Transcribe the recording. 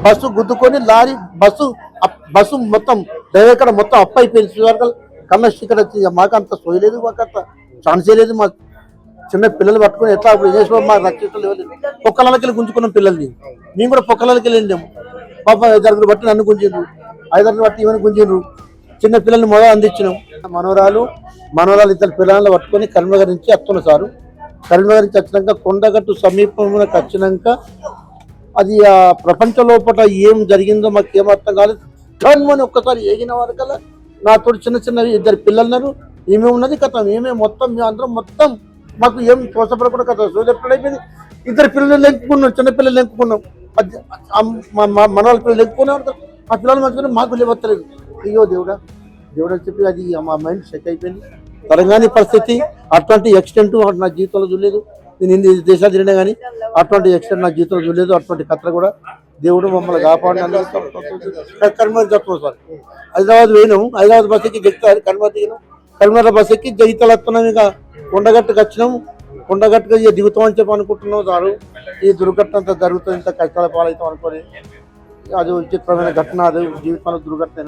Bus గుద్దుకొని lorry bus మొత్తం driver మొత్తం up అయిపోయింది వరకు కన్న స్టిక్కర్ వచ్చి మాకు అంత సోయలేదు, మాకు అంత ఛాన్సే లేదు. మా చిన్న పిల్లలు పట్టుకుని ఎట్లా అప్పుడు చేసిన మాకు రక్షించడం లేదు. పొక్కలకి గుంజుకున్నాం పిల్లల్ని, మేము కూడా పొక్కలకి వెళ్ళిండాము. పాప ఐదారు బట్టి నన్ను గుంజిండ్రు, ఐదారు బట్టి ఈమెను గుంజిండ్రు. చిన్న పిల్లల్ని మొదలు అందించినాం. మనవరాలు ఇద్దరు పిల్లలను పట్టుకొని కరీంనగర్ నుంచి వస్తున్నాం సారు. కరీంనగర్ నుంచి వచ్చినాక కొండగట్టు సమీపంలోకి వచ్చినాక అది ఆ ప్రపంచ లోపల ఏం జరిగిందో మాకు ఏమర్థం కాలేదు. అని ఒక్కసారి ఏగిన వరకల్లా నాతో చిన్న ఇద్దరు పిల్లలున్నారు, ఏమే ఉన్నది కథ ఏమే మొత్తం మేము అందరం మొత్తం మాకు ఏం తోసపడకుండా కథ సోదరుడైపోయింది. ఇద్దరు పిల్లలు లెంకుకున్నాం, చిన్నపిల్లలు లెంకుకున్నాం, మనవాళ్ళ పిల్లలు లెంకుకున్నాం. ఆ పిల్లలు మంచుకుని మాకు లేవత్తలేదు. అయ్యో దేవుడా అని చెప్పి అది మా మైండ్ సెట్ అయిపోయింది. తెలంగాణ పరిస్థితి అటువంటి ఎక్స్టెంట్ నా జీవితంలో చూడలేదు. నేను ఇన్ని దేశాలు తిరిగినా కానీ అటువంటి ఎక్స్టెంట్ నా జీవితంలో చూడలేదు. అటువంటి కథ కూడా దేవుడు మమ్మల్ని కాపాడిన కరీంనగర్ చెప్తున్నాం సార్. హైదరాబాద్ పోయినాము, హైదరాబాద్ బస్ ఎక్కి గెలుస్తారు కరీంనగర్ దిగినాం. కరీంనగర్ బస్ ఎక్కి జగిత్యాల వస్తున్నాం. ఇక కొండగట్టుకు వచ్చినాము, కొండగట్టుగా ఇక దిగుతామని చెప్పి అనుకుంటున్నాం సారు. ఈ దుర్ఘటన అంతా జరుగుతుంది, ఇంత కష్టాల పాలవుతాం అనుకోని అది విచిత్రమైన ఘటన. అది జీవితంలో దుర్ఘటన.